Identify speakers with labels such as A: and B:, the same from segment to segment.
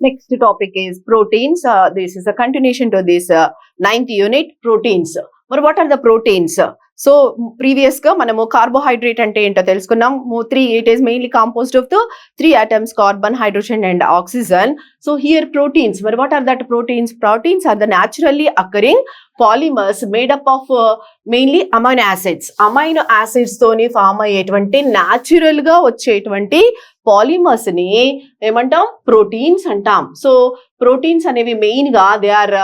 A: Next topic is proteins. This is a continuation to this 9th unit, proteins. But what are the proteins? So previous ga manamu carbohydrate ante ento telusukunnam. It is mainly composed of the 3 atoms, carbon, hydrogen and oxygen. So here proteins, but what are that proteins? Proteins are the naturally occurring polymers made up of mainly amino acids. Amino acids toni form అయ్యేటువంటి natural గా వచ్చేటువంటి polymers ని ఏమంటాం? Proteins అంటాం. So proteins అనేవి main గా they are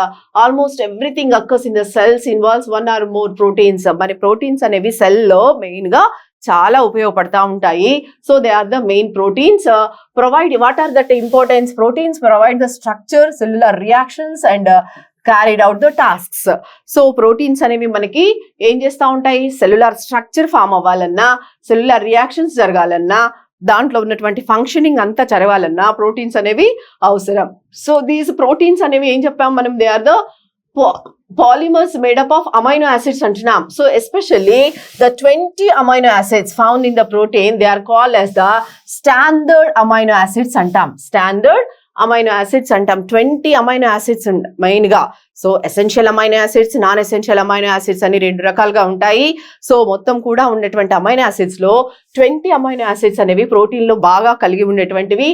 A: almost everything occurs in the cells involves 1 or more proteins. మరి proteins అనేవి సెల్ లో మెయిన్ గా చాలా ఉపయోగపడతా ఉంటాయి. So they are the main proteins. Provide what are that importance? Proteins provide the structure, cellular reactions and carried out the tasks. So proteins అనేవి మనకి ఏం చేస్తూ ఉంటాయి? సెల్యులర్ స్ట్రక్చర్ ఫామ్ అవ్వాలన్నా, సెల్యులర్ రియాక్షన్స్ జరగాలన్నా, దాంట్లో ఉన్నటువంటి ఫంక్షనింగ్ అంతా జరగాలన్నా ప్రోటీన్స్ అనేవి అవసరం. సో దీస్ ప్రోటీన్స్ అనేవి ఏం చెప్పాం మనం? They are the polymers made up of amino acids antunam. So especially the 20 amino acids found in the protein, they are called as the standard amino acids antam. Standard amino acids antam. 20 amino acids main ga. So essential amino acids, non essential amino acids అని 2 రకాలుగా ఉంటాయి. So మొత్తం కూడా ఉన్నటువంటి amino acids లో 20 amino acids అనేవి protein లో బాగా కలిగి ఉండేటువంటివి.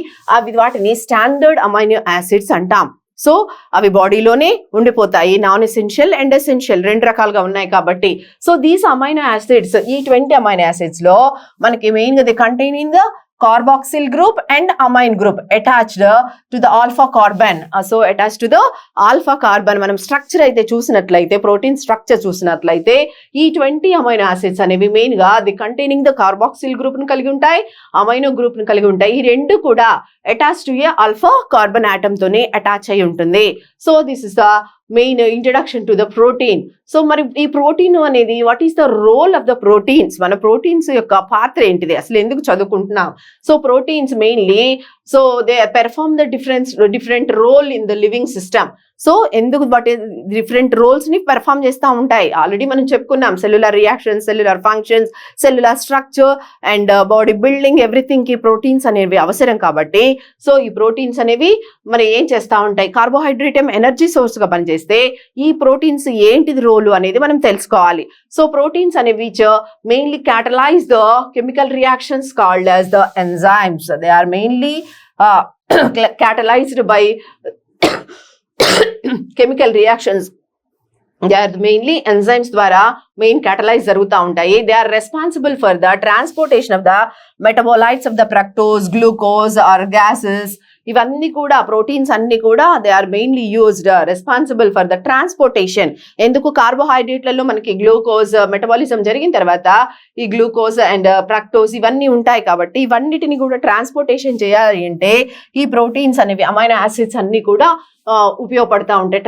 A: వాటిని స్టాండర్డ్ అమైనో యాసిడ్స్ అంటాం. సో అవి బాడీలోనే ఉండిపోతాయి. నాన్ ఎసెన్షియల్ అండ్ ఎసెన్షియల్ 2 రకాలుగా ఉన్నాయి కాబట్టి. సో దీస్ అమైనో యాసిడ్స్, ఈ 20 అమైనో యాసిడ్స్ లో మనకి మెయిన్ గా the contain in the carboxyl group and amine group attached to the alpha carbon. So attached to the alpha carbon. మనం structure అయితే చూసినట్లయితే, ప్రోటీన్ స్ట్రక్చర్ చూసినట్లయితే ఈ 20 అమైనో యాసిడ్స్ అనేవి మెయిన్ గా the containing the carboxyl group ని కలిగి ఉంటాయి, అమైనో గ్రూప్ ని కలిగి ఉంటాయి. ఈ 2 కూడా attach to a alpha carbon atom తోనే అటాచ్ అయి ఉంటుంది. So this is the main introduction to the protein. So మరి ఈ ప్రోటీన్ అనేది what is the role of the proteins? మన ప్రోటీన్స్ యొక్క పాత్ర ఏంటిది? అసలు ఎందుకు చదువుకుంటున్నాం? So proteins mainly so they perform the different role in the living system. So ఎందుకు వాటి డిఫరెంట్ రోల్స్ ని పెర్ఫార్మ్ చేస్తూ ఉంటాయి? ఆల్రెడీ మనం చెప్పుకున్నాం, cellular reactions, cellular functions, cellular structure and body building, everything కి ప్రోటీన్స్ అనేవి అవసరం కాబట్టి సో ఈ ప్రోటీన్స్ అనేవి మరి ఏం చేస్తూ ఉంటాయి? కార్బోహైడ్రేట్ ఎనర్జీ సోర్స్ గా పనిచేస్తే ఈ ప్రోటీన్స్ ఏంటిది రోలు అనేది మనం తెలుసుకోవాలి. సో ప్రోటీన్స్ అనేవి mainly catalyze the chemical reactions called as the enzymes. They are mainly catalyzed by chemical reactions. They are mainly enzymes ద్వారా మెయిన్ catalyze జరుగుతూ ఉంటాయి. They are responsible for the transportation of the metabolites of the fructose, glucose or gases. ఇవన్నీ కూడా proteins అన్ని కూడా they are mainly used responsible for the transportation. ఎందుకు? కార్బోహైడ్రేట్లలో మనకి గ్లూకోజ్ మెటబాలిజం జరిగిన తర్వాత ఈ గ్లూకోజ్ అండ్ ఫ్రక్టోజ్ ఇవన్నీ ఉంటాయి కాబట్టి ఇవన్నిటిని కూడా ట్రాన్స్పోర్టేషన్ చేయాలి అంటే ఈ ప్రోటీన్స్ అనేవి అమైనో యాసిడ్స్ అన్ని కూడా ఉపయోగపడతా ఉంటాయి.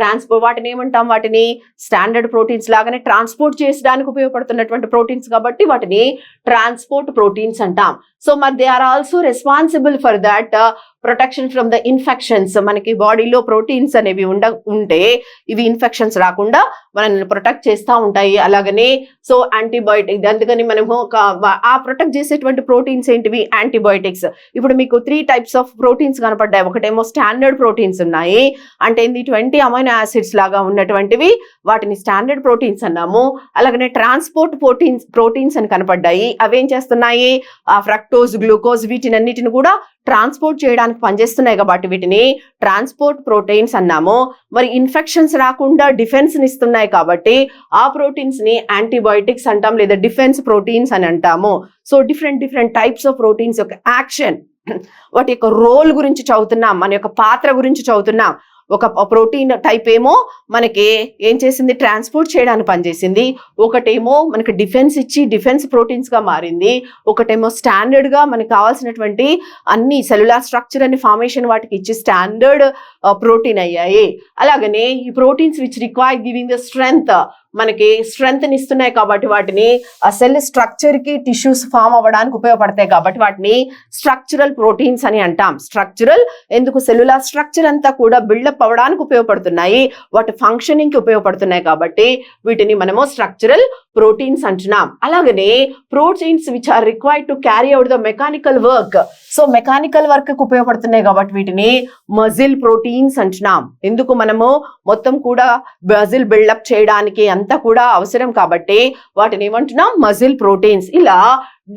A: వాటిని ఏమంటాం? వాటిని స్టాండర్డ్ ప్రోటీన్స్ లాగానే ట్రాన్స్పోర్ట్ చేసడానికి ఉపయోగపడుతున్నటువంటి ప్రోటీన్స్ కాబట్టి వాటిని ట్రాన్స్పోర్ట్ ప్రోటీన్స్ అంటాం. సో మరి they are also responsible for that protection from the infections. మనకి బాడీలో ప్రోటీన్స్ అనేవి ఉంటే ఇవి ఇన్ఫెక్షన్స్ రాకుండా మనల్ని ప్రొటెక్ట్ చేస్తూ ఉంటాయి. అలాగనే సో యాంటీబయోటిక్, అందుకని మనము ఆ ప్రొటెక్ట్ చేసేటువంటి ప్రోటీన్స్ ఏంటివి? యాంటీబయోటిక్స్. ఇప్పుడు మీకు 3 types ఆఫ్ ప్రోటీన్స్ కనపడ్డాయి. ఒకటేమో స్టాండర్డ్ ప్రోటీన్స్ ఉన్నాయి, అంటే ఇది 20 అమైనో యాసిడ్స్ లాగా ఉన్నటువంటివి, వాటిని స్టాండర్డ్ ప్రోటీన్స్ అన్నాము. అలాగనే ట్రాన్స్పోర్ట్ ప్రోటీన్స్ అని కనపడ్డాయి. అవేం చేస్తున్నాయి? ఆ ఫ్రక్టోజ్, గ్లూకోజ్ వీటినన్నిటిని కూడా ట్రాన్స్పోర్ట్ చేయడానికి పనిచేస్తున్నాయి కాబట్టి వీటిని ట్రాన్స్పోర్ట్ ప్రోటీన్స్ అన్నాము. మరి ఇన్ఫెక్షన్స్ రాకుండా డిఫెన్స్ ని ఇస్తున్నాయి కాబట్టి ఆ ప్రోటీన్స్ ని యాంటీబయోటిక్స్ అంటాం, లేదా డిఫెన్స్ ప్రోటీన్స్ అని అంటాము. So different types of proteins యొక్క యాక్షన్, వాటి యొక్క రోల్ గురించి చదువుతున్నాం, మన యొక్క పాత్ర గురించి చదువుతున్నాం. ఒక ప్రోటీన్ టైప్ ఏమో మనకి ఏం చేసింది? ట్రాన్స్పోర్ట్ చేయడానికి పనిచేసింది. ఒకటేమో మనకి డిఫెన్స్ ఇచ్చి డిఫెన్స్ ప్రోటీన్స్ గా మారింది. ఒకటేమో స్టాండర్డ్ గా మనకి కావాల్సినటువంటి అన్ని సెల్యులార్ స్ట్రక్చర్ అని ఫార్మేషన్ వాటికి ఇచ్చి స్టాండర్డ్ ప్రోటీన్ అయ్యాయి. అలాగనే ఈ proteins which require giving the strength, మనకి స్ట్రెంగ్త్ ఇస్తున్నాయి కాబట్టి వాటిని ఆ సెల్ స్ట్రక్చర్ కి టిష్యూస్ ఫామ్ అవ్వడానికి ఉపయోగపడతాయి కాబట్టి వాటిని స్ట్రక్చరల్ ప్రోటీన్స్ అని అంటాం. స్ట్రక్చరల్ ఎందుకు? సెల్యులార్ స్ట్రక్చర్ అంతా కూడా బిల్డప్ అవ్వడానికి ఉపయోగపడుతున్నాయి, వాటి ఫంక్షనింగ్ కి ఉపయోగపడుతున్నాయి కాబట్టి వీటిని మనము స్ట్రక్చరల్ ప్రోటీన్స్ అంటున్నాం. అలాగనే proteins which are required to carry out the mechanical work. So mechanical work కు ఉపయోగపడుతున్నాయి కాబట్టి వీటిని మజిల్ ప్రోటీన్స్ అంటున్నాం. ఎందుకు మనము మొత్తం కూడా మజిల్ బిల్డప్ చేయడానికి అంతా కూడా అవసరం కాబట్టి వాటిని ఏమంటున్నాం మజిల్ ప్రోటీన్స్. ఇలా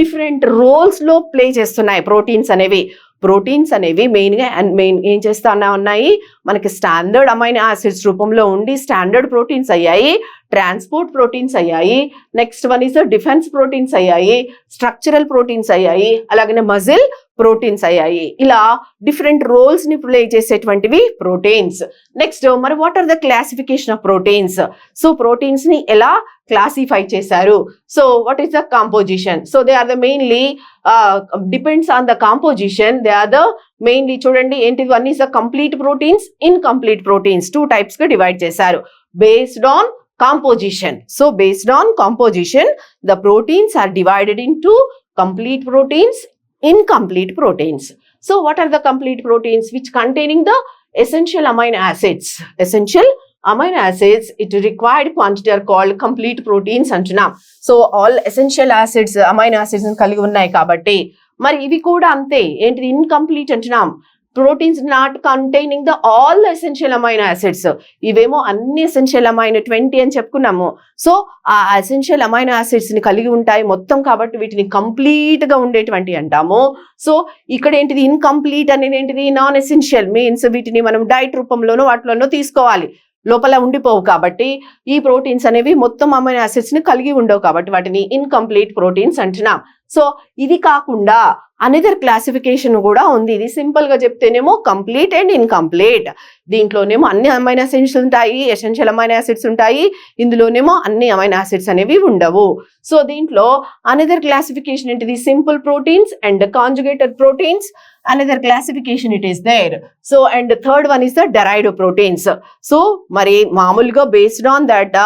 A: డిఫరెంట్ రోల్స్ లో ప్లే చేస్తున్నాయి ప్రోటీన్స్ అనేవి. ప్రోటీన్స్ అనేవి మెయిన్ ఏం చేస్తా ఉన్నాయి, మనకి స్టాండర్డ్ అమైనో యాసిడ్స్ రూపంలో ఉండి స్టాండర్డ్ ప్రోటీన్స్ అయ్యాయి, ట్రాన్స్పోర్ట్ ప్రోటీన్స్ అయ్యాయి, next one is defence proteins అయ్యాయి, స్ట్రక్చరల్ ప్రోటీన్స్ అయ్యాయి, అలాగనే మజిల్ ప్రోటీన్స్ అయ్యాయి. ఇలా డిఫరెంట్ రోల్స్ ని ప్లే చేసేటువంటివి ప్రోటీన్స్. నెక్స్ట్ మరి what are the classification of proteins? So proteins ని ఎలా క్లాసిఫై చేశారు? So what is the composition? So they are the mainly depends on the composition. They are the mainly చూడండి ఏంటిది, one is the complete proteins, incomplete proteins, 2 types గా divide చేశారు based on composition. So based on composition, the proteins are divided into complete proteins, incomplete proteins. So what are the complete proteins? Which containing the essential amino acids. Essential amino acids, it required quantity are called complete proteins antunam. So all essential acids, amino acids కలిగి ఉన్నాయి కాబట్టి మరి ఇవి కూడా అంతే ఏంటిది incomplete అంటున్నాం. Proteins not containing the all essential amino acids. ఇవేమో అన్ని ఎసెన్షియల్ అమైనో 20 అని చెప్పుకున్నాము. సో ఆ ఎసెన్షియల్ అమైనో యాసిడ్స్ ని కలిగి ఉంటాయి మొత్తం కాబట్టి వీటిని కంప్లీట్ గా ఉండేటువంటి అంటాము. సో ఇక్కడ ఏంటిది ఇన్కంప్లీట్ అనేది ఏంటిది నాన్ ఎసెన్షియల్ మీన్స్ వీటిని మనం డైట్ రూపంలోనో వాటిలోనో తీసుకోవాలి, లోపల ఉండిపోవు కాబట్టి ఈ ప్రోటీన్స్ అనేవి మొత్తం అమైనో యాసిడ్స్ ని కలిగి ఉండవు కాబట్టి వాటిని ఇన్కంప్లీట్ ప్రోటీన్స్ అంటున్నాం. సో ఇది కాకుండా అనదర్ క్లాసిఫికేషన్ కూడా ఉంది. ఇది సింపుల్ గా చెప్తేనేమో కంప్లీట్ అండ్ ఇన్కంప్లీట్. దీంట్లోనేమో అన్ని అమైనో యాసిడ్స్ ఉంటాయి, ఎసెన్షియల్ అమైనో యాసిడ్స్ ఉంటాయి, ఇందులోనేమో అన్ని అమైనో యాసిడ్స్ అనేవి ఉండవు. సో దీంట్లో అనదర్ క్లాసిఫికేషన్ ఏంటిది simple proteins and conjugated proteins. Another classification it is there. So and third one is the derived proteins. So మరి మామూలుగా based on that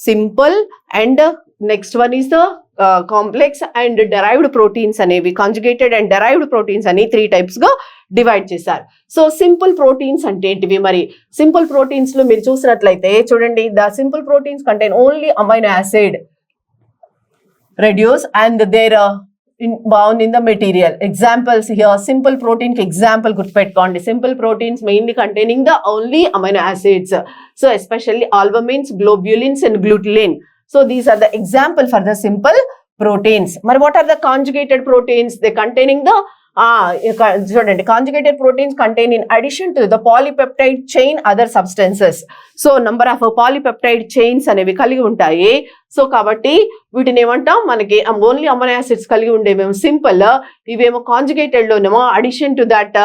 A: simple and next one is the complex and derived proteins అనేవి conjugated and derived proteins అని 3 types గా divide చేశారు. So simple proteins అంటే ఏంటివి? మరి simple proteins లో మీరు చూసినట్లయితే చూడండి, the simple proteins contain only amino acid residues and they're bound in the material. Examples here, simple protein కి example గుర్తుపెట్టుకోండి. Simple proteins mainly containing the only amino acids. So especially albumins, globulins and glutenin. So these are the example for the simple proteins. But what are the conjugated proteins? They containing the చూడండి conjugated proteins contain in addition to the polypeptide chain other substances. So number of polypeptide chains అనేవి కలిగి ఉంటాయి. So కాబట్టి వీటిని ఏమంటాం, మనకి only amino acids కలిగి ఉండేవేమో సింపుల్, ఇవేమో కాంజుగేటెడ్ లోనేమో addition to that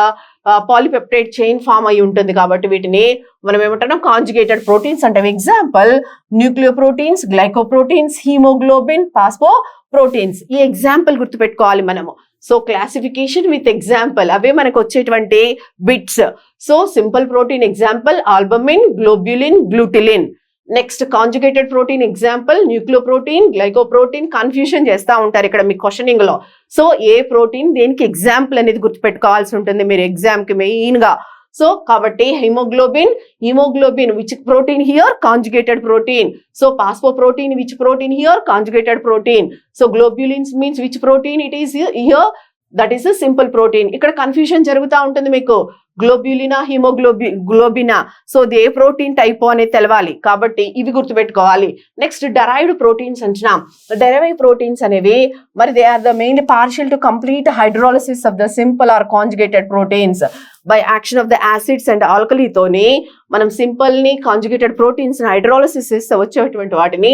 A: polypeptide chain form అయి ఉంటుంది కాబట్టి వీటిని మనం ఏమంటాం కాంజుగేటెడ్ ప్రోటీన్స్ అంటే. Example nucleoproteins, glycoproteins, haemoglobin, phosphoproteins. ఈ ఎగ్జాంపుల్ గుర్తుపెట్టుకోవాలి మనము. సో క్లాసిఫికేషన్ విత్ ఎగ్జాంపుల్ అవే మనకు వచ్చేటువంటి bits. So simple protein example albumin, globulin, glutelin. Next conjugated protein example nucleoprotein, glycoprotein. Confusion చేస్తూ ఉంటారు ఇక్కడ మీ క్వశ్చనింగ్ లో. సో ఏ ప్రోటీన్ దేనికి ఎగ్జాంపుల్ అనేది గుర్తుపెట్టుకోవాల్సి ఉంటుంది మీరు ఎగ్జామ్ కి మెయిన్ గా. సో కాబట్టి haemoglobin which protein here conjugated protein. So phosphoprotein which protein here conjugated protein. So globulins means which protein it is here that is simple protein. ఇక్కడ confusion జరుగుతూ ఉంటుంది మీకు, గ్లోబ్యులినా గ్లోబినా. సో ఇది ఏ ప్రోటీన్ టైప్ అనేది తెలవాలి కాబట్టి ఇవి గుర్తుపెట్టుకోవాలి. నెక్స్ట్ డెరైవ్డ్ ప్రోటీన్స్ అంటున్నాం. డెరైవ్డ్ ప్రోటీన్స్ అనేవి మరి they are the main partial to complete hydrolysis of the simple or conjugated proteins by action of the acids and ఆల్కలీతోని మనం సింపుల్ ని కాంజుగేటెడ్ ప్రోటీన్స్ హైడ్రాలసిస్ చేస్తే వచ్చేటువంటి వాటిని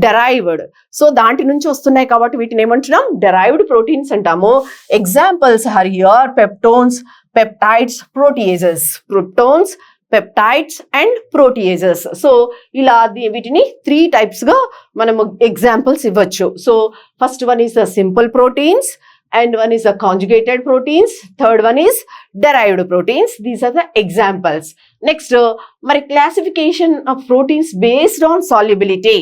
A: డెరైవ్డ్. సో దాంటి నుంచి వస్తున్నాయి కాబట్టి వీటిని ఏమంటున్నాం డెరైవ్డ్ ప్రోటీన్స్ అంటాము. Examples are here peptones, peptides, proteases. Protons, peptides and proteases. So ఇలా వీటిని 3 types గా మనము ఎగ్జాంపుల్స్ ఇవ్వచ్చు. So first one is the simple proteins and one is the conjugated proteins, third one is derived proteins. These are the examples. Next మరి classification of proteins based on solubility.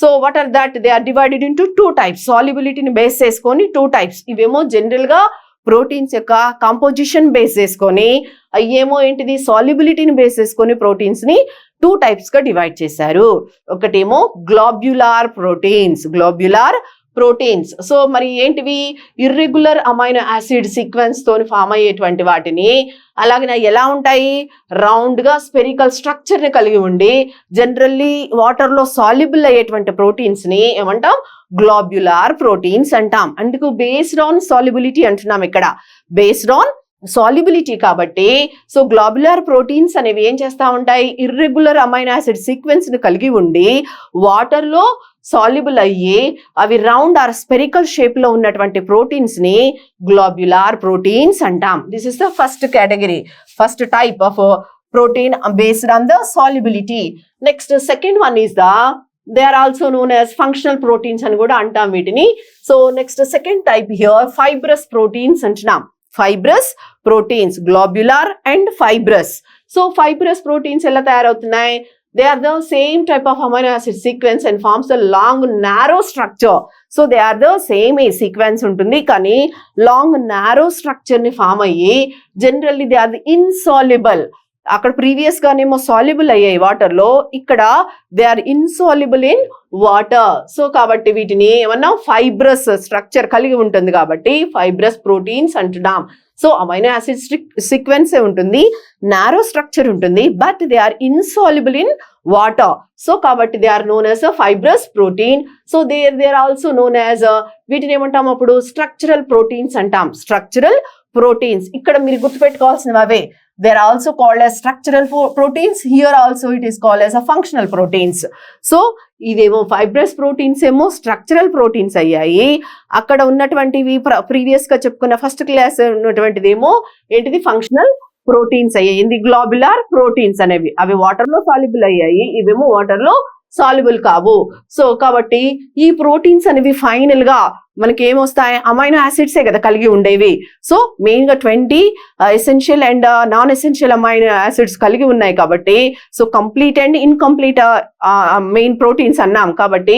A: So what are that? They are divided into 2 types. Solubility ని base చేసుకొని 2 types. ఇవేమో general గా proteins యొక్క composition base చేసుకొని, అయ్యేమో ఏంటిది సాల్యుబిలిటీని base చేసుకొని proteins ని 2 types గా డివైడ్ చేశారు. ఒకటేమో గ్లోబ్యులార్ ప్రోటీన్స్. సో మరి ఏంటివి? ఇర్రెగ్యులర్ అమైనో యాసిడ్ సీక్వెన్స్ తోని ఫామ్ అయ్యేటువంటి వాటిని, అలాగే ఎలా ఉంటాయి? రౌండ్ గా స్పెరికల్ స్ట్రక్చర్ ని కలిగి ఉండి జనరల్లీ వాటర్ లో సాల్యుబుల్ అయ్యేటువంటి ప్రోటీన్స్ ని ఏమంటాం? గ్లోబ్యులార్ ప్రోటీన్స్ అంటాం. అందుకు బేస్డ్ ఆన్ సాల్యుబిలిటీ అంటున్నాం ఇక్కడ, బేస్డ్ ఆన్ సాల్యుబిలిటీ కాబట్టి. సో గ్లోబ్యులర్ ప్రోటీన్స్ అనేవి ఏం చేస్తా ఉంటాయి? ఇర్రెగ్యులర్ అమైనో యాసిడ్ సీక్వెన్స్ ని కలిగి ఉండి వాటర్ లో సాల్యుబుల్ అయ్యి అవి రౌండ్ ఆర్ స్పెరికల్ షేప్ లో ఉన్నటువంటి ప్రోటీన్స్ ని గ్లోబ్యులార్ ప్రోటీన్స్ అంటాం. This is the first category, first type of protein based on the solubility. Next second one is they are also known as functional proteins అని కూడా అంటాం వీటిని. So next second type here fibrous proteins అంటున్నాం. Fibrous proteins, globular and fibrous. So fibrous proteins ఎలా తయారవుతున్నాయి? They are the same type of amino acid sequence and forms a long narrow structure. So they are the same sequence ఉంటుంది, కానీ long narrow structure ని form అయ్యి generally they are the insoluble. అక్కడ previous గానేమో soluble అయ్యాయి water లో, ఇక్కడ they are insoluble in water. So కాబట్టి వీటిని ఏమన్నా ఫైబ్రస్ స్ట్రక్చర్ కలిగి ఉంటుంది కాబట్టి ఫైబ్రస్ ప్రోటీన్స్ అంటున్నాం. సో అమైనో యాసిడ్ సీక్వెన్స్ ఉంటుంది, నారో స్ట్రక్చర్ ఉంటుంది, but they are insoluble in water. So కాబట్టి they are known as a fibrous protein. So they are also known as, వీటిని ఏమంటాం అప్పుడు? స్ట్రక్చరల్ ప్రోటీన్స్ అంటాం. స్ట్రక్చరల్ ప్రోటీన్స్ ఇక్కడ మీరు గుర్తుపెట్టుకోవాల్సినవి అవే. They are also called as structural proteins. Here also it is called as a functional proteins. So ఇదేమో fibrous proteins ఏమో structural proteins అయ్యాయి. అక్కడ ఉన్నటువంటివి ప్రీవియస్ గా చెప్పుకున్న ఫస్ట్ క్లాస్ ఉన్నటువంటిది ఏమో ఏంటిది? ఫంక్షనల్ ప్రోటీన్స్ అయ్యాయి. ఇది గ్లోబ్యులార్ ప్రోటీన్స్ అనేవి, అవి వాటర్ లో సాల్యుబుల్ అయ్యాయి, ఇవేమో వాటర్ లో సాల్యుబుల్ కావు. సో కాబట్టి ఈ ప్రోటీన్స్ అనేవి ఫైనల్ గా మనకి ఏమొస్తాయి? అమైనో యాసిడ్సే కదా కలిగి ఉండేవి. సో మెయిన్ గా 20 essential and non essential amino acids కలిగి ఉన్నాయి కాబట్టి, so complete and incomplete main proteins అన్నాం కాబట్టి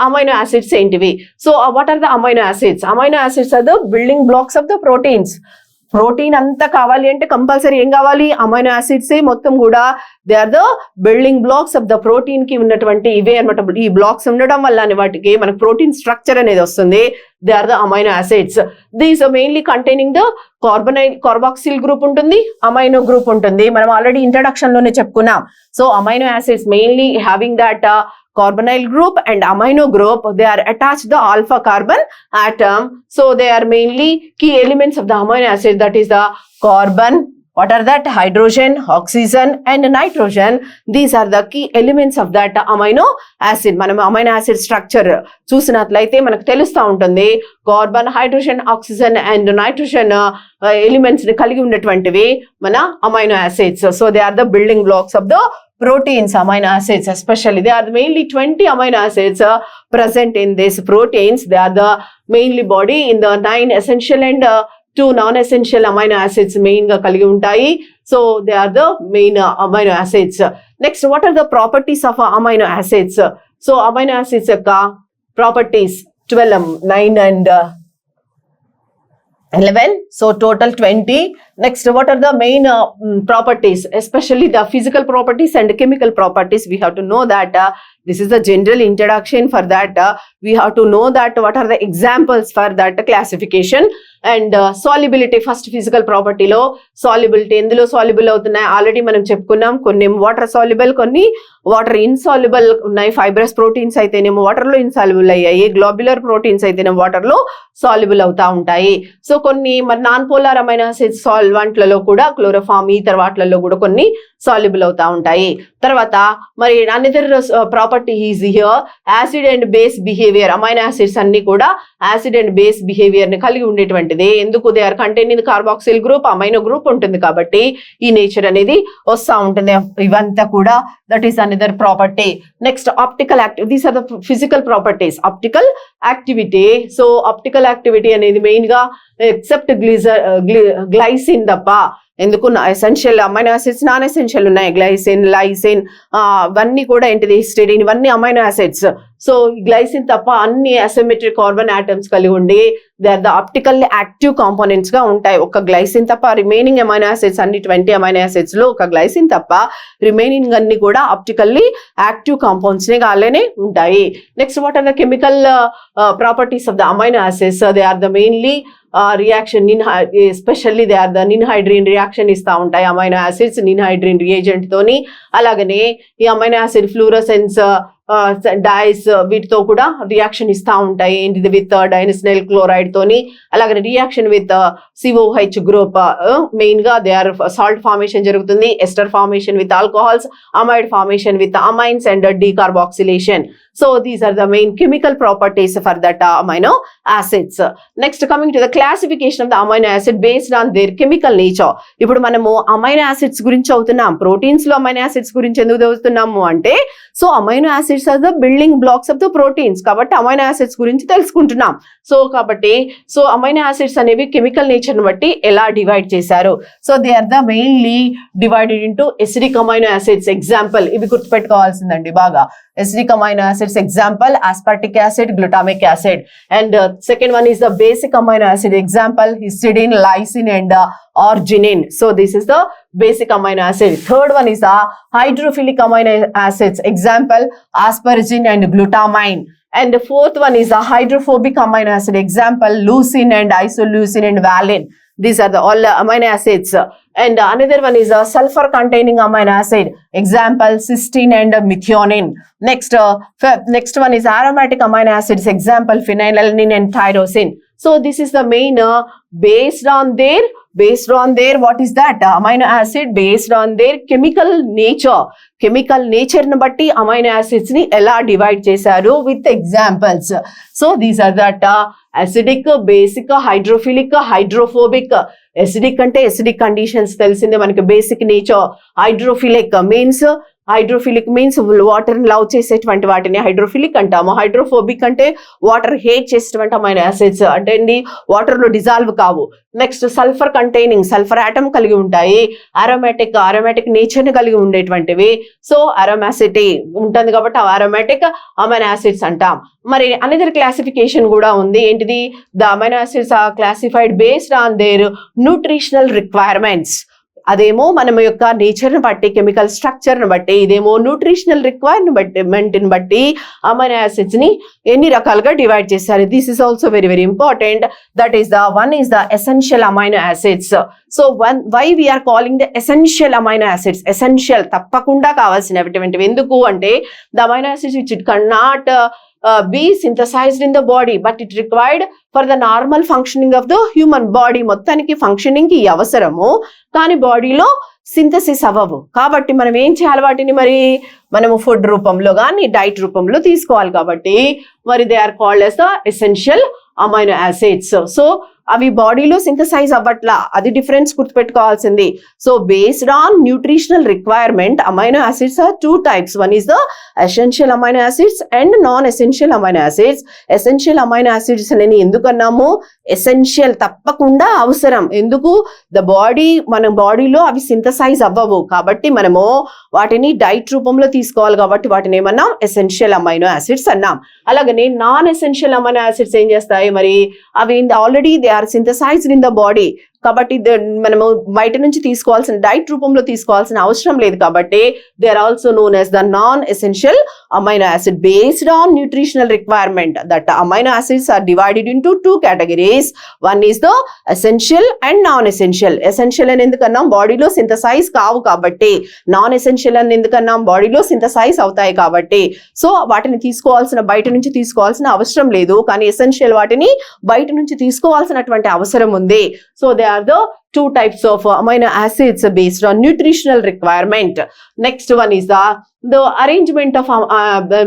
A: అమైనో యాసిడ్స్ ఏంటివి? So what are the amino acids? Amino acids are the building blocks of the proteins. Protein అంతా కావాలి అంటే కంపల్సరీ ఏం కావాలి? అమైనో యాసిడ్స్ మొత్తం కూడా they are the building blocks of the protein కి ఉన్నటువంటి ఇవే అనమాట. ఈ బ్లాక్స్ ఉండడం వల్ల వాటికి మనకు ప్రోటీన్ స్ట్రక్చర్ అనేది వస్తుంది. They are the amino acids. These mainly containing the carboxyl group ఉంటుంది, అమైనో గ్రూప్ ఉంటుంది. మనం ఆల్రెడీ ఇంట్రడక్షన్ లోనే చెప్పుకున్నాం. So amino acids mainly having that carbonyl group and amino group. They are attached the alpha carbon atom. So they are mainly key elements of the amino acid, that is the carbon. What are that? Hydrogen, oxygen and nitrogen. These are the key elements of that amino acid. మనం amino acid structure చూసినట్లయితే మనకు తెలుస్తూ ఉంటుంది. Carbon, hydrogen, oxygen and nitrogen elements ని కలిగి ఉన్నటువంటివి మన amino acids. So they are the building blocks of the proteins, amino acids especially. They are mainly 20 amino acids present in these proteins. They are the mainly body in the 9 essential and 2 non-essential amino acids main ga kaligi untayi. So they are the main amino acids. Next, what are the properties of amino acids? So amino acids yokka properties 12, 9 and 11. So total 20. Next, what are the main properties, especially the physical properties and chemical properties? We have to know that this is the general introduction. For that we have to know that what are the examples for that classification. And solubility, first physical property లో solubility ఎందులో soluble అవుతున్నాయి already మనం చెప్పుకున్నాం. కొన్ని water soluble, కొన్ని water insoluble ఉన్నాయి. Fibrous proteins అయితేనేమో water లో ఇన్సాల్యుబుల్ అయ్యాయి, గ్లోబ్యులర్ ప్రోటీన్స్ అయితేనేమో వాటర్ లో సాల్యుబుల్ అవుతా ఉంటాయి. సో కొన్ని మరి నాన్ పోలార్ అమైనో యాసిడ్స్ సాల్వెంట్లలో కూడా క్లోరోఫామ్ ఈ తర్వాట్లలో కూడా కొన్ని సాల్యుబుల్ అవుతా ఉంటాయి. తర్వాత మరి another property is here acid and base behaviour. Amino acids అన్ని కూడా యాసిడ్ అండ్ బేస్ బిహేవియర్ ని కలిగి ఉండేటువంటిది. ఎందుకు? They are containing carboxyl group, amino group ఉంటుంది కాబట్టి ఈ నేచర్ అనేది వస్తూ ఉంటుంది. ఇవంతా కూడా that is another property. Next optical activity. These are the physical properties. Optical activity. So optical activity అనేది మెయిన్ గా ఎక్సెప్ట్ గ్లైసిన్ తప్ప, ఎందుకు essential amino acids non essential ఉన్నాయి. గ్లైసిన్, లైసిన్ ఇవన్నీ కూడా ఏంటిది? హిస్టిడిన్, ఇవన్నీ అమైనో యాసిడ్స్. సో గ్లైసిన్ తప్ప అన్ని అసిమెట్రిక్ కార్బన్ ఆటమ్స్ కలిగి ఉండి they are the optically active components గా ఉంటాయి. ఒక గ్లైసిన్ తప్ప రిమైనింగ్ అమైనో యాసిడ్స్ అన్ని 20 అమైనో యాసిడ్స్ లో ఒక గ్లైసిన్ తప్ప రిమైనింగ్ అన్ని కూడా ఆప్టికల్లీ యాక్టివ్ కాంపౌండ్స్ నే గాలేనే ఉంటాయి. Next what are the chemical properties of the amino acids? They are the mainly reaction especially they are the ninhydrin reaction ఇస్తా ఉంటాయి అమైనో యాసిడ్స్ నిన్హైడ్రిన్ రియేజెంట్ తోని. అలాగనే ఈ అమైనో యాసిడ్ ఫ్లూరోసెన్స్ డైస్ వీటితో కూడా రియాక్షన్ ఇస్తా ఉంటాయి. ఏంటిది విత్ డైనిసినైల్ క్లోరైడ్ తోని. అలాగే reaction with COH group main గా దే ఆర్ సాల్ట్ ఫార్మేషన్ జరుగుతుంది, ester formation with alcohols, amide formation with amines and decarboxylation. So these are the main chemical properties for that amino acids. Next, coming to the classification of the amino acid based on their chemical nature. ఇప్పుడు మనము amino acids గురించి చదువుతున్నాం. Proteins లో amino acids గురించి ఎందుకు చదువుతున్నాము అంటే so amino acids are the building blocks of the proteins, కాబట్టి అమైనో యాసిడ్స్ గురించి తెలుసుకుంటున్నాం. సో కాబట్టి సో అమైనో యాసిడ్స్ అనేవి కెమికల్ నేచర్ ని బట్టి ఎలా డివైడ్ చేశారు? So they are the mainly divided into acidic amino acids. Example ఇవి గుర్తుపెట్టుకోవాల్సిందండి బాగా. Acidic amino acids, example aspartic acid, glutamic acid. And second one is the basic amino acid, example histidine, lysine and arginine. So this is the basic amino acid. Third one is the hydrophilic amino acids, example asparagine and glutamine. And the fourth one is the hydrophobic amino acid, example leucine and isoleucine and valine. These are the all amino acids. And another one is a sulfur containing amino acid, example cysteine and methionine. Next one is aromatic amino acids, example phenylalanine and tyrosine. So this is the main based on their what is that amino acid based on their chemical nature ని బట్టి amino acids ని ఎలా divide చేశారు with examples. So these are that acidic, basic, hydrophilic, hydrophobic. Acidic అంటే acidic conditions తెలిసిందే మనకి, basic nature. Hydrophilic means water love చేసేటువంటి వాటిని హైడ్రోఫిలిక్ అంటాము. హైడ్రోఫోబిక్ అంటే వాటర్ హేట్ చేసేటువంటి అమైనో యాసిడ్స్ అంటే వాటర్ లో డిజాల్వ్ కావు. Next sulphur containing, sulphur atom కలిగి ఉంటాయి. అరోమాటిక్ నేచర్ ని కలిగి ఉండేటువంటివి. సో అరోమాసిటీ ఉంటుంది కాబట్టి అరోమాటిక్ అమైనో యాసిడ్స్ అంటాం. మరి అనదర్ క్లాసిఫికేషన్ కూడా ఉంది. ఏంటిది? The amino acids are classified based on their nutritional requirements. అదేమో మనం యొక్క నేచర్ ని బట్టి, కెమికల్ స్ట్రక్చర్ ని బట్టి, ఇదేమో న్యూట్రిషనల్ రిక్వైర్మెంట్ ని బట్టి అమైనో యాసిడ్స్ ని ఎన్ని రకాలుగా డివైడ్ చేశారు. This is also very very important. That is the one is the essential amino acids. So why we are calling the essential amino acids? Essential తప్పకుండా కావాల్సినటువంటివి. ఎందుకు అంటే the amino acids which it can not be synthesized in the body but it required for the normal functioning of the human body. మొత్తానికి functioning కి అవసరము, కానీ బాడీలో synthesis అవ్వవు. కాబట్టి మనం ఏం చేయాలి? వాటిని మరి మనము ఫుడ్ రూపంలో కానీ డైట్ రూపంలో తీసుకోవాలి. కాబట్టి మరి they are called as the essential amino acids. So అవి బాడీలో సింథసైజ్ అవ్వట్లా, అది డిఫరెన్స్ గుర్తుపెట్టుకోవాల్సింది. So based on nutritional requirement amino acids are two types. One is the essential amino acids and non essential amino acids. Essential amino acids అని ఎందుకన్నాము? Essential తప్పకుండా అవసరం. ఎందుకు? మన బాడీలో అవి సింథసైజ్ అవ్వవు కాబట్టి మనము వాటిని డైట్ రూపంలో తీసుకోవాలి. కాబట్టి వాటిని ఏమన్నాం? ఎసెన్షియల్ అమైనో యాసిడ్స్ అన్నాం. అలాగనే నాన్ ఎసెన్షియల్ అమైనో యాసిడ్స్ ఏం చేస్తాయి? మరి అవి already they are synthesized in the body, కాబట్టి మనము బయట నుంచి తీసుకోవాల్సిన డైట్ రూపంలో తీసుకోవాల్సిన అవసరం లేదు. కాబట్టి they are also known as the non essential amino acid based on nutritional requirement. That amino acids are divided into two categories. One is the essential and non essential. Essential అని ఎందుకన్నాం? బాడీలో synthesise కావు కాబట్టి. Non essential అని ఎందుకన్నాం? బాడీలో synthesise అవుతాయి కాబట్టి. సో వాటిని బయట నుంచి తీసుకోవాల్సిన అవసరం లేదు, కానీ ఎసెన్షియల్ వాటిని బయట నుంచి తీసుకోవాల్సినటువంటి అవసరం ఉంది. So they are the two types of amino acids based on nutritional requirement. Next one is the arrangement of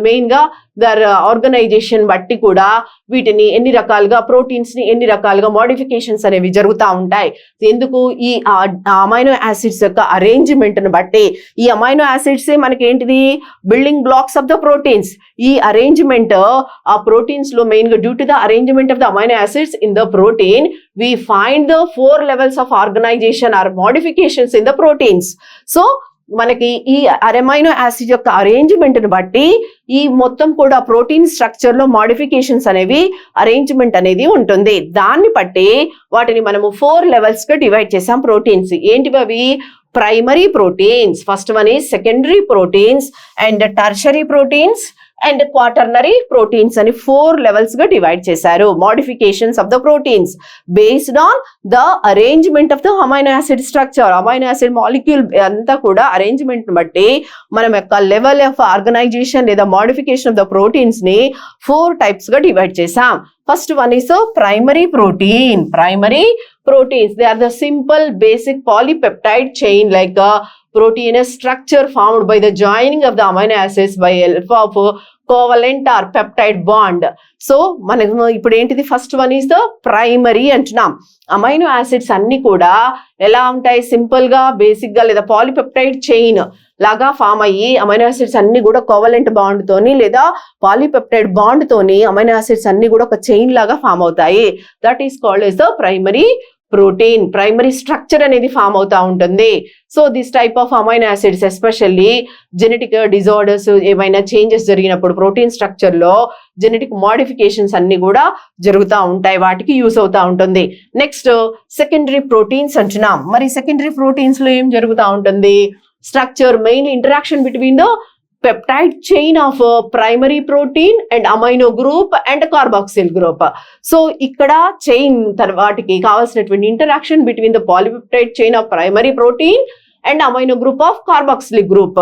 A: main ga their organization బట్టి కూడా వీటిని ఎన్ని రకాలుగా ప్రోటీన్స్ ని ఎన్ని రకాలుగా మోడిఫికేషన్స్ అనేవి జరుగుతూ ఉంటాయి. ఎందుకు? ఈ అమైనో యాసిడ్స్ యొక్క అరేంజ్మెంట్ ని బట్టి. ఈ అమైనో యాసిడ్స్ మనకి ఏంటిది? Building blocks of the proteins. ఈ అరేంజ్మెంట్ ఆ ప్రోటీన్స్ లో మెయిన్ గా due to the arrangement of the amino acids in the protein we find the 4 levels of organization or modifications in the proteins. So మనకి ఈ amino acid యొక్క arrangement ని బట్టి ఈ మొత్తం కూడా ప్రోటీన్ స్ట్రక్చర్ లో మోడిఫికేషన్స్ అనేవి అరేంజ్మెంట్ అనేది ఉంటుంది. దాన్ని బట్టి వాటిని మనము 4 లెవెల్స్ గా డివైడ్ చేసాం ప్రోటీన్స్. ఏంటివి అవి? Primary proteins, first one is secondary proteins and tertiary proteins and quaternary proteins అని 4 లెవెల్స్ గా డివైడ్ చేశారు. Modifications of the proteins based on the arrangement of the amino acid structure. Amino acid molecule అంతా కూడా arrangement ని బట్టి మనం యొక్క level of organisation లేదా మోడిఫికేషన్ ఆఫ్ ద ప్రోటీన్స్ ని 4 టైప్స్ గా డివైడ్ చేసాం. First one is a primary protein. Primary proteins, they are the simple basic polypeptide chain like a proteinous structure formed by the joining of the amino acids by help of covalent or peptide bond. So మనము ఇప్పుడు ఏంటిది? First one is the primary అంటున్నాం. Amino acids అన్ని కూడా ఎలా ఉంటాయి? Simple గా basic గా లేదా పాలిపెప్టైడ్ చైన్ లాగా ఫామ్ అయ్యి అమైనో యాసిడ్స్ అన్ని కూడా కోవలెంట్ బాండ్ తోని లేదా పాలిపెప్టైడ్ బాండ్ తోని అమైనో యాసిడ్స్ అన్ని కూడా ఒక చైన్ లాగా ఫామ్ అవుతాయి. That is called as the primary protein. Primary structure అనేది ఫామ్ అవుతా ఉంటుంది. So this type of amino acids especially genetic disorders ఏమైనా చేంజెస్ జరిగినప్పుడు ప్రోటీన్ స్ట్రక్చర్ లో జెనెటిక్ మోడిఫికేషన్స్ అన్ని కూడా జరుగుతూ ఉంటాయి, వాటికి యూస్ అవుతా ఉంటుంది. నెక్స్ట్ సెకండరీ ప్రోటీన్స్ అంటున్నాం. మరి సెకండరీ ప్రోటీన్స్ లో ఏం జరుగుతూ ఉంటుంది? Structure main interaction between the peptide chain of primary protein and amino group and carboxyl group. So ikkada chain tarvatiki kavalsinatvanti interaction between the polypeptide chain of primary protein and amino group of carboxylic group.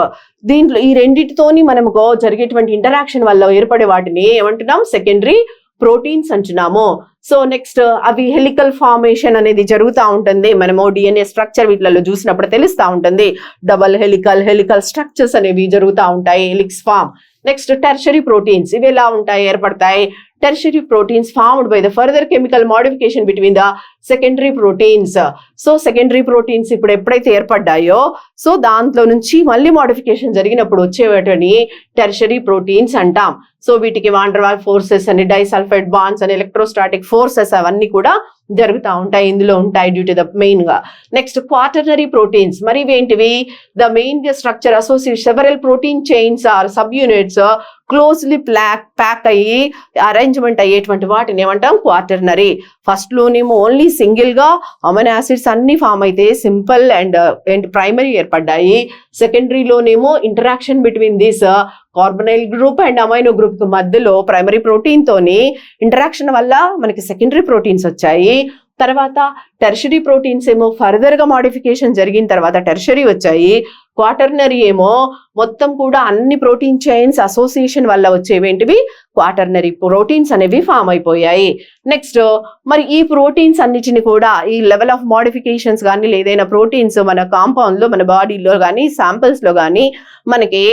A: దీంట్లో ఈ రెండిటితోని మనకు జరిగేటువంటి interaction వల్ల ఏర్పడే వాటిని ఏమంటున్నాం? Secondary proteins అంటున్నాము. So next అవి హెలికల్ ఫార్మేషన్ అనేది జరుగుతూ ఉంటుంది. మనము డిఎన్ఏ స్ట్రక్చర్ వీటిలలో చూసినప్పుడు తెలుస్తూ ఉంటుంది. డబల్ హెలికల్ స్ట్రక్చర్స్ అనేవి జరుగుతూ ఉంటాయి, helix form. Next tertiary proteins, ఇవి ఎలా ఉంటాయి? ఏర్పడతాయి. Tertiary proteins formed by the further chemical modification between the secondary proteins. So secondary proteins ఇప్పుడు ఎప్పుడైతే ఏర్పడ్డాయో సో దాంట్లో నుంచి మళ్ళీ మోడిఫికేషన్ జరిగినప్పుడు వచ్చేవాటిని టెర్షరీ ప్రోటీన్స్ అంటాం. సో వీటికి వాండర్ వాల్ ఫోర్సెస్ అని, డైసల్ఫైడ్ బాండ్స్ అని, ఎలక్ట్రోస్టాటిక్ ఫోర్సెస్ అవన్నీ కూడా జరుగుతూ ఉంటాయి, ఇందులో ఉంటాయి డ్యూ టు ద మెయిన్ గా. Next quaternary proteins. మరి ఇవేంటివి? The main structure associate several protein chains or subunits closely pack అయ్యి అరేంజ్మెంట్ అయ్యేటువంటి వాటిని ఏమంటాం? క్వాటర్నరీ. ఫస్ట్ లోనేమో ఓన్లీ సింగిల్ గా అమైనో యాసిడ్స్ అన్ని ఫామ్ అయితే సింపుల్ అండ్ ప్రైమరీ ఏర్పడ్డాయి. సెకండరీలోనేమో interaction between this carbonyl group and amino group కి మధ్యలో ప్రైమరీ ప్రోటీన్ తోని ఇంటరాక్షన్ వల్ల మనకి సెకండరీ ప్రోటీన్స్ వచ్చాయి. తర్వాత టెర్షరీ ప్రోటీన్స్ ఏమో ఫర్దర్ గా మోడిఫికేషన్ జరిగిన తర్వాత టెర్షరీ వచ్చాయి. క్వాటర్నరీ ఏమో మొత్తం కూడా అన్ని ప్రోటీన్ చైన్స్ అసోసియేషన్ వల్ల వచ్చేవేంటివి? క్వాటర్నరీ ప్రోటీన్స్ అనేవి ఫామ్ అయిపోయాయి. నెక్స్ట్ మరి ఈ ప్రోటీన్స్ అన్నిటిని కూడా ఈ లెవెల్ ఆఫ్ మోడిఫికేషన్స్ కానీ ఏదైనా ప్రోటీన్స్ మన కాంపౌండ్ లో మన బాడీలో కానీ శాంపిల్స్ లో కానీ మనకి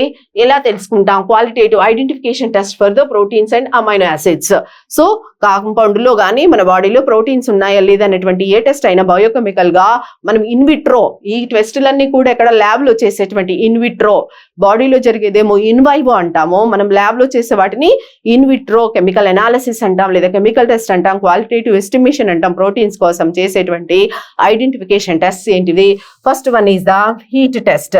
A: ఎలా తెలుసుకుంటాం? Qualitative identification test for the proteins and amino acids. So compound లో కానీ మన బాడీలో ప్రోటీన్స్ ఉన్నాయా లేదా అనేటువంటి ఏ టెస్ట్ అయినా బయోకెమికల్ గా మనం ఇన్విట్రో, ఈ టెస్టులన్నీ కూడా ఎక్కడ ల్యాబ్ లో చేసేటువంటి ఇన్విట్రో, బాడీలో జరిగేదేమో ఇన్వైవో అంటాము, మనం ల్యాబ్ లో చేసే వాటిని ఇన్విట్రో కెమికల్ అనాలిసిస్ అంటాం లేదా కెమికల్ టెస్ట్ అంటాం, క్వాలిటేటివ్ ఎస్టిమేషన్ అంటాం. ప్రోటీన్స్ కోసం చేసేటువంటి ఐడెంటిఫికేషన్ టెస్ట్ ఏంటిది? First one is the heat test,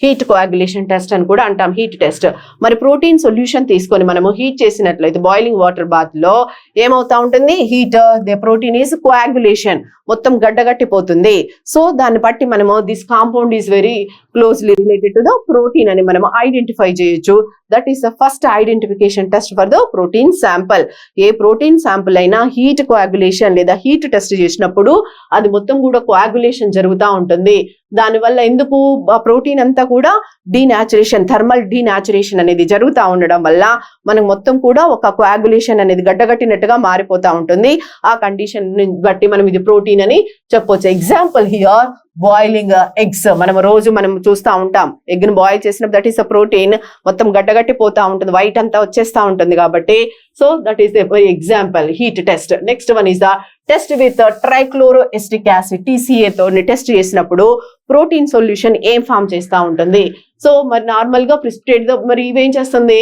A: heat coagulation test అని కూడా అంటాం. హీట్ టెస్ట్ మరి ప్రోటీన్ సొల్యూషన్ తీసుకొని మనము హీట్ చేసినట్లయితే బాయిలింగ్ వాటర్ బాత్ లో ఏమవుతా ఉంటుంది? Heat the protein is coagulation, మొత్తం గడ్డగట్టిపోతుంది. సో దాన్ని బట్టి మనము this compound is very closely related to the protein అని మనం ఐడెంటిఫై చేయొచ్చు. That is the first identification test for the protein sample. A protein sample అయినా హీట్ కోయాగులేషన్ లేదా heat test చేసినప్పుడు అది మొత్తం కూడా కోయాగులేషన్ జరుగుతూ ఉంటుంది. దానివల్ల ఎందుకు ప్రోటీన్ అంతా కూడా డీనాచురేషన్, థర్మల్ డీనాచురేషన్ అనేది జరుగుతూ ఉండడం వల్ల మనకు మొత్తం కూడా ఒక కోయాగులేషన్ అనేది గడ్డగట్టినట్టుగా మారిపోతా ఉంటుంది. ఆ కండిషన్ బట్టి మనం ఇది ప్రోటీన్ అని చెప్పొచ్చు. ఎగ్జాంపుల్ హియర్ బాయిలింగ్ ఎగ్స్, మనం రోజు మనం చూస్తూ ఉంటాం ఎగ్ ను బాయిల్ చేసినప్పుడు దట్ ఈస్ అ ప్రోటీన్, మొత్తం గడ్డగట్టిపోతా ఉంటుంది, వైట్ అంతా వచ్చేస్తా ఉంటుంది కాబట్టి. So that is the example heat test. Next one is the test with trichloroacetic acid, TCA తో టెస్ట్ చేసినప్పుడు ప్రోటీన్ సొల్యూషన్ ఏం ఫామ్ చేస్తూ ఉంటుంది? సో మరి నార్మల్ గా ప్రిసిపిటేట్ మరి ఇవేం చేస్తుంది?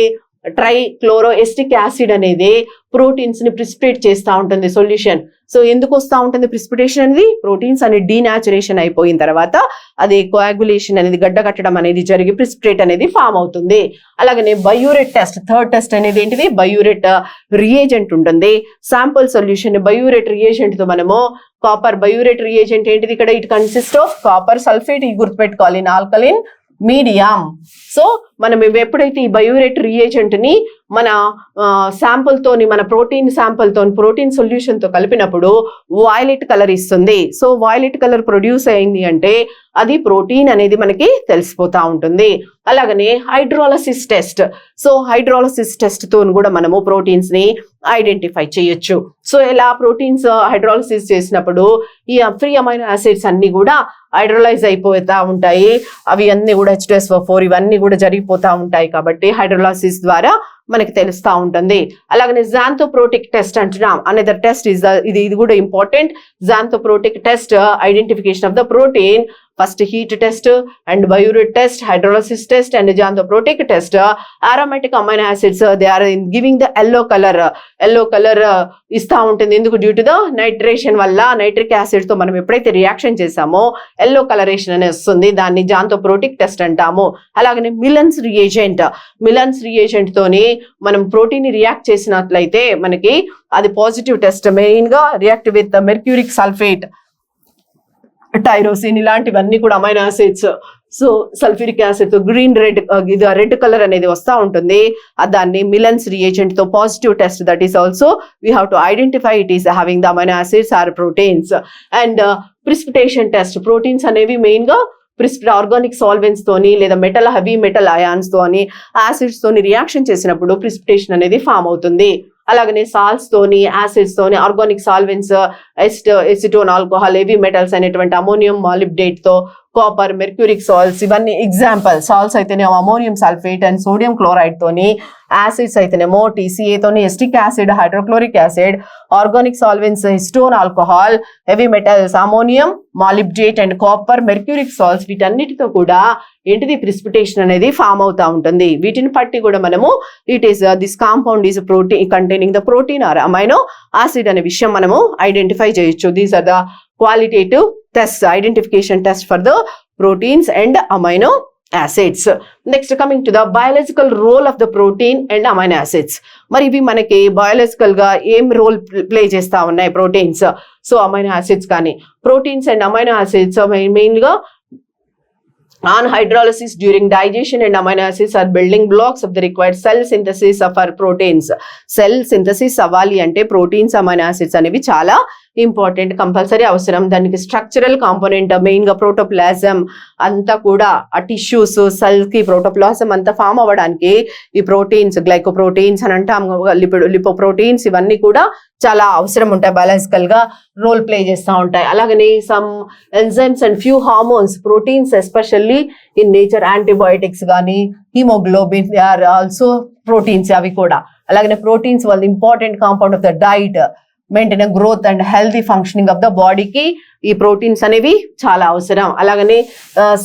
A: ట్రైక్లోరోఎస్టిక్ యాసిడ్ అనేది ప్రోటీన్స్ ని ప్రిసిపిటేట్ చేస్తూ ఉంటుంది సొల్యూషన్. సో ఎందుకు వస్తూ ఉంటుంది ప్రిసిపిటేషన్ అనేది? ప్రోటీన్స్ అనేది డీనాచురేషన్ అయిపోయిన తర్వాత అది కోయాగులేషన్ అనేది గడ్డ కట్టడం అనేది జరిగి ప్రిసిపిటేట్ అనేది ఫామ్ అవుతుంది. అలాగనే బయూరెట్ టెస్ట్, థర్డ్ టెస్ట్ అనేది ఏంటిది? బయూరెట్ రియేజెంట్ ఉంటుంది. శాంపుల్ సొల్యూషన్ బయూరెట్ రియేజెంట్ తో మనము కాపర్ బయూరెట్ రియేజెంట్ ఏంటిది? ఇక్కడ it consist of copper sulphate, ఈ గుర్తుపెట్టుకోవాలి, ఇన్ ఆల్కలిన్ మీడియం. సో మనం ఎప్పుడైతే ఈ బయూరెట్ రియేజెంట్ ని మన శాంపుల్ తోని, మన ప్రోటీన్ శాంపుల్ తోని, ప్రోటీన్ సొల్యూషన్ తో కలిపినప్పుడు వాయిలెట్ కలర్ ఇస్తుంది. సో వాయిలెట్ కలర్ ప్రొడ్యూస్ అయింది అంటే అది ప్రోటీన్ అనేది మనకి తెలిసిపోతా ఉంటుంది. అలాగనే hydrolysis test. So hydrolysis test తో కూడా మనము ప్రోటీన్స్ ని ఐడెంటిఫై చేయొచ్చు. సో ఇలా ప్రోటీన్స్ హైడ్రాలసిస్ చేసినప్పుడు ఈ ఫ్రీ అమైనో యాసిడ్స్ అన్ని కూడా హైడ్రోలైజ్ అయిపోతా ఉంటాయి. అవి అన్ని కూడా H2SO4 ఇవన్నీ కూడా జరిగిపోతా ఉంటాయి. కాబట్టి హైడ్రోలసిస్ ద్వారా మనకి తెలుస్తా ఉంటుంది. అలాగనే జాంతోప్రోటిక్ టెస్ట్ అంటున్నాం. అనదర్ టెస్ట్ ఇస్ ఇది కూడా important. Xanthoproteic test identification of the protein. First heat test and biuret test, hydrolysis test and xanthoproteic test. Aromatic amino acids they are giving the yellow colour ఇస్తా ఉంటుంది. ఎందుకు? Due to the nitration వల్ల, nitric acid తో మనం ఎప్పుడైతే reaction చేసామో yellow colouration అనేది వస్తుంది. దాన్ని జాంతోప్రోటిక్ టెస్ట్ అంటాము. అలాగనే మిలన్స్ రియేజెంట్ తోని మనం ప్రోటీన్ ని రియాక్ట్ చేసినట్లయితే మనకి అది పాజిటివ్ టెస్ట్. మెయిన్ గా react with mercuric sulphate, tyrosine ఇలాంటివన్నీ కూడా amino acids. So sulphuric acid తో రెడ్ కలర్ అనేది వస్తూ ఉంటుంది. దాన్ని మిలన్స్ రియేజెంట్ తో positive test. That is also we have to identify it is having the amino acids or proteins. And precipitation test. Proteins అనేవి main గా organic solvents తోని లేదా హెవీ మెటల్ అయాన్స్ తోని, యాసిడ్స్ తోని రియాక్షన్ చేసినప్పుడు precipitation అనేది form అవుతుంది. అలాగనే సాల్ట్స్ తోని, యాసిడ్స్ తోని, organic solvents, acetone alcohol, heavy metals అనేటువంటి అమోనియం మాలిబ్డేట్ తో, కాపర్, మెర్క్యూరిక్ సాల్ట్స్ ఇవన్నీ ఎగ్జాంపుల్. సాల్ట్స్ అయితేనేమో ammonium sulphate and sodium chloride తోని, యాసిడ్స్ అయితేనేమో TCA తోని acetic acid, hydrochloric acid, organic solvents acetone alcohol, heavy metals ammonium molybdate and copper, mercuric salts వీటన్నిటితో కూడా ఏంటిది ప్రిసిపిటేషన్ అనేది ఫామ్ అవుతా ఉంటుంది. వీటిని బట్టి కూడా మనము it is this compound is protein containing the protein or amino acid అనే విషయం మనము ఐడెంటిఫై చేయొచ్చు. These are the qualitative tests, identification test for the proteins and amino acids. Next, coming to the biological role of the protein and amino acids. మరి ఇవి మనకి biological గా ఏం role play చేస్తా ఉన్నాయి ప్రోటీన్స్? సో అమైనో యాసిడ్స్ కానీ proteins and amino acids main గా on hydrolysis during digestion and amino acids are building blocks of the required cell synthesis of our proteins. Cell synthesis అవ్వాలి అంటే proteins amino acids అనేవి చాలా important, compulsory అవసరం. దానికి structural component main గా protoplasm అంతా కూడా ఆ టిష్యూస్ సెల్ కి ప్రోటోప్లాజం అంతా ఫామ్ అవ్వడానికి ఈ ప్రోటీన్స్, గ్లైకోప్రోటీన్స్ అని అంటాం, లిపోప్రోటీన్స్ ఇవన్నీ కూడా చాలా అవసరం ఉంటాయి, బయాలజికల్ గా రోల్ ప్లే చేస్తూ ఉంటాయి. అలాగనే some enzymes and few hormones, proteins especially in nature, antibiotics కానీ haemoglobin they are also proteins అవి కూడా. అలాగనే ప్రోటీన్స్ వల్ల important compound of the diet, maintain growth and healthy functioning of the బాడీకి ఈ ప్రోటీన్స్ అనేవి చాలా అవసరం. అలాగనే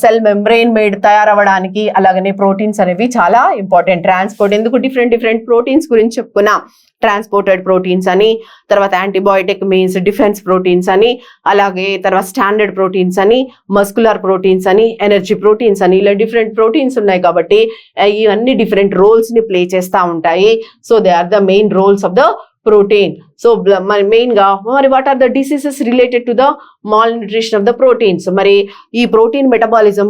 A: సెల్ మెంబ్రెయిన్ తయారవడానికి అలాగనే ప్రోటీన్స్ అనేవి చాలా ఇంపార్టెంట్. ట్రాన్స్పోర్ట్, ఎందుకు డిఫరెంట్ ప్రోటీన్స్ గురించి చెప్పుకున్నాం. ట్రాన్స్పోర్టెడ్ ప్రోటీన్స్ అని, తర్వాత యాంటీబయోటిక్ మీన్స్ డిఫెన్స్ ప్రోటీన్స్ అని, అలాగే తర్వాత స్టాండర్డ్ ప్రోటీన్స్ అని, మస్కులర్ ప్రోటీన్స్ అని, ఎనర్జీ ప్రోటీన్స్ అని, ఇలా డిఫరెంట్ ప్రోటీన్స్ ఉన్నాయి. కాబట్టి ఇవన్నీ డిఫరెంట్ రోల్స్ ని ప్లే చేస్తూ ఉంటాయి. So they are the main roles of the protein. So main గా మరి what are the diseases related to the malnutrition of the proteins? మరి ఈ ప్రోటీన్ మెటబాలిజం,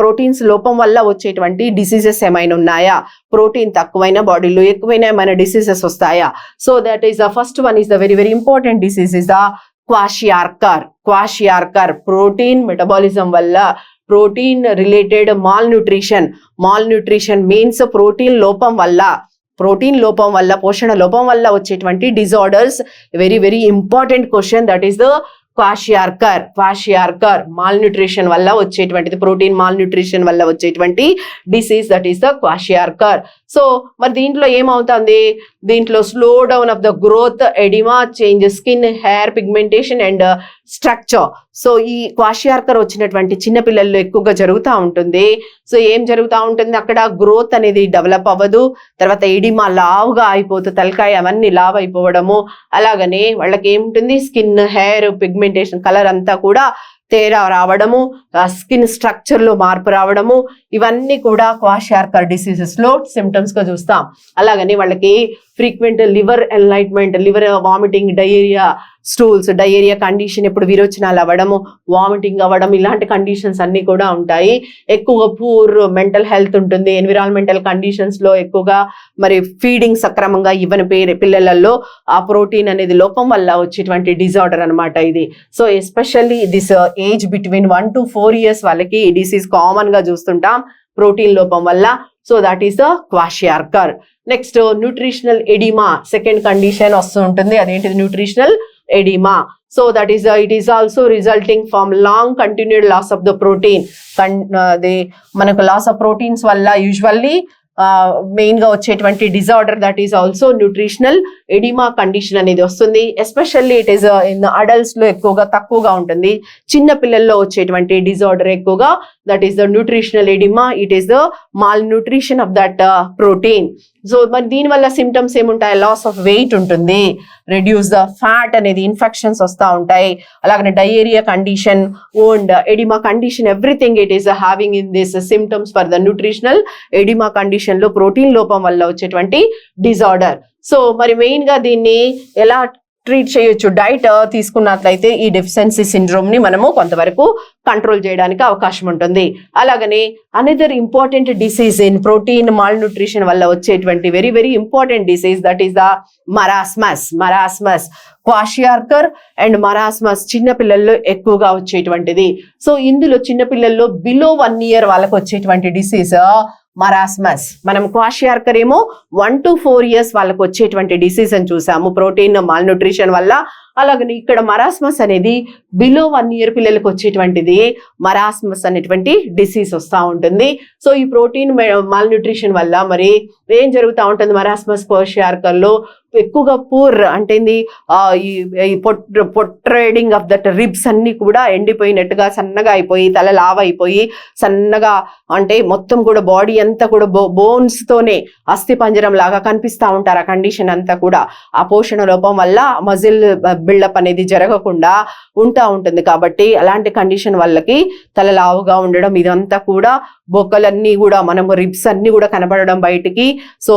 A: ప్రోటీన్స్ లోపం వల్ల వచ్చేటువంటి డిసీజెస్ ఏమైనా ఉన్నాయా? ప్రోటీన్ తక్కువైన బాడీలో ఎక్కువైనా ఏమైనా డిసీజెస్ వస్తాయా? So that is the first one is the very important disease is the kwashiorkor. Protein metabolism వల్ల protein related malnutrition means protein లోపం వల్ల పోషణ లోపం వల్ల వచ్చేటువంటి disorders. Very important question. That is the kwashiorkor malnutrition వల్ల వచ్చేటువంటిది, protein malnutrition వల్ల వచ్చేటువంటి disease, that is the kwashiorkor. So మరి దీంట్లో ఏమవుతుంది, దీంట్లో slow down of the growth, oedema, change skin, hair pigmentation and structure. So ఈ kwashiorkor వచ్చినటువంటి చిన్న పిల్లల్లో ఎక్కువగా జరుగుతూ ఉంటుంది. సో ఏం జరుగుతూ ఉంటుంది, అక్కడ గ్రోత్ అనేది డెవలప్ అవ్వదు, తర్వాత ఎడిమా లావుగా అయిపోతుంది, తలకాయ అవన్నీ లావ్ అయిపోవడము, అలాగనే వాళ్ళకి ఏముంటుంది స్కిన్, హెయిర్ పిగ్మెంటేషన్, కలర్ అంతా కూడా తేడా రావడము, స్కిన్ స్ట్రక్చర్ లో మార్పు రావడము, ఇవన్నీ కూడా క్వాషియార్కర్ డిసీజెస్ లో సిమ్టమ్స్ గా చూస్తాం. అలాగని వాళ్ళకి frequent liver enlightenment, liver vomiting, diarrhoea, stools, diarrhoea condition, ఎప్పుడు విరోచనాలు అవ్వడము, వామిటింగ్ అవ్వడం, ఇలాంటి కండిషన్స్ అన్ని కూడా ఉంటాయి. ఎక్కువగా పూర్ మెంటల్ హెల్త్ ఉంటుంది. ఎన్విరాన్మెంటల్ కండిషన్స్ లో ఎక్కువగా మరి ఫీడింగ్ సక్రమంగా ఇవ్వని పిల్లలలో ఆ ప్రోటీన్ అనేది లోపం వల్ల వచ్చేటువంటి డిజార్డర్ అనమాట ఇది. So especially this age between 1 to 4 years వాళ్ళకి ఈ డిసీజ్ కామన్ గా చూస్తుంటాం ప్రోటీన్ లోపం వల్ల. So that is the kwashiorkor. Next nutritional oedema second condition వస్తూ ఉంటుంది. అదేంటిది nutritional oedema. So that is it is also resulting from long continued loss of the protein. మనకు లాస్ ఆఫ్ ప్రోటీన్స్ వల్ల usually main గా వచ్చేటువంటి disorder that is also nutritional oedema condition అనేది వస్తుంది. Especially it is in adults లో ఎక్కువగా తక్కువగా ఉంటుంది. చిన్న పిల్లల్లో వచ్చేటువంటి డిజార్డర్ ఎక్కువగా that is the nutritional oedema. It is the malnutrition of that protein. So మరి దీనివల్ల సిమ్టమ్స్ ఏముంటాయి, లాస్ ఆఫ్ వెయిట్ ఉంటుంది, రెడ్యూస్ ద ఫ్యాట్ అనేది, ఇన్ఫెక్షన్స్ వస్తూ ఉంటాయి, అలాగే diarrhoea condition, wound oedema condition, everything it is having in this symptoms for the nutritional oedema condition లో protein లోపం వల్ల వచ్చేటువంటి డిజార్డర్. సో మరి మెయిన్ గా దీన్ని ఎలా ట్రీట్ చేయొచ్చు, డైట్ తీసుకున్నట్లయితే ఈ డెఫిషియన్సీ సిండ్రోమ్ ని మనము కొంతవరకు కంట్రోల్ చేయడానికి అవకాశం ఉంటుంది. అలాగనే another important disease in protein malnutrition వల్ల వచ్చేటువంటి very very important disease that is the marasmus. Kwashiorkor and marasmus చిన్న పిల్లల్లో ఎక్కువగా వచ్చేటువంటిది. సో ఇందులో చిన్న పిల్లల్లో బిలో 1 year వాళ్ళకు వచ్చేటువంటి డిసీజ్ మరాస్మస్. మనం క్వాషియార్కర్ ఏమో 1 to 4 years వాళ్ళకు వచ్చేటువంటి డిసీజ్ అని చూసాము ప్రోటీన్ మాల్ న్యూట్రిషన్ వల్ల. అలాగని ఇక్కడ మరాస్మస్ అనేది బిలో 1 year పిల్లలకు వచ్చేటువంటిది మరాస్మస్ అనేటువంటి డిసీజ్ వస్తూ ఉంటుంది. సో ఈ ప్రోటీన్ మాల్ న్యూట్రిషన్ వల్ల మరి ఏం జరుగుతూ ఉంటుంది, మరాస్మస్ క్వాషియార్కర్ లో ఎక్కువగా పూర్ అంటే ఈ పొట్రేడింగ్ ఆఫ్ దట్ రిబ్స్ అన్ని కూడా ఎండిపోయినట్టుగా సన్నగా అయిపోయి, తల లావ్ అయిపోయి సన్నగా, అంటే మొత్తం కూడా బాడీ అంతా కూడా బోన్స్ తోనే అస్థి పంజరం లాగా కనిపిస్తూ ఉంటారు. ఆ కండిషన్ అంతా కూడా ఆ పోషణ లోపం వల్ల మజిల్ బిల్డప్ అనేది జరగకుండా ఉంటా ఉంటుంది. కాబట్టి అలాంటి కండిషన్ వాళ్ళకి తల లావుగా ఉండడం, ఇదంతా కూడా బొక్కలన్నీ కూడా మనము రిబ్స్ అన్ని కూడా కనబడడం బయటికి. సో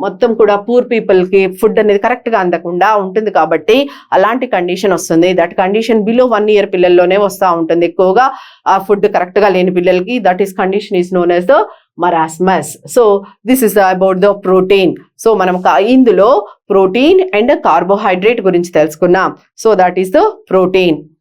A: మొత్తం కూడా పూర్ పీపుల్ కి ఫుడ్ అనేది కరెక్ట్ గా అందకుండా ఉంటుంది. కాబట్టి అలాంటి కండిషన్ వస్తుంది. దట్ కండిషన్ బిలో 1 year పిల్లల్లోనే వస్తూ ఉంటుంది ఎక్కువగా, ఆ ఫుడ్ కరెక్ట్ గా లేని పిల్లలకి. That is condition is known as the marasmus. So this is about the protein. So మనం ఇందులో ప్రోటీన్ అండ్ కార్బోహైడ్రేట్ గురించి తెలుసుకున్నాం. So that is the protein.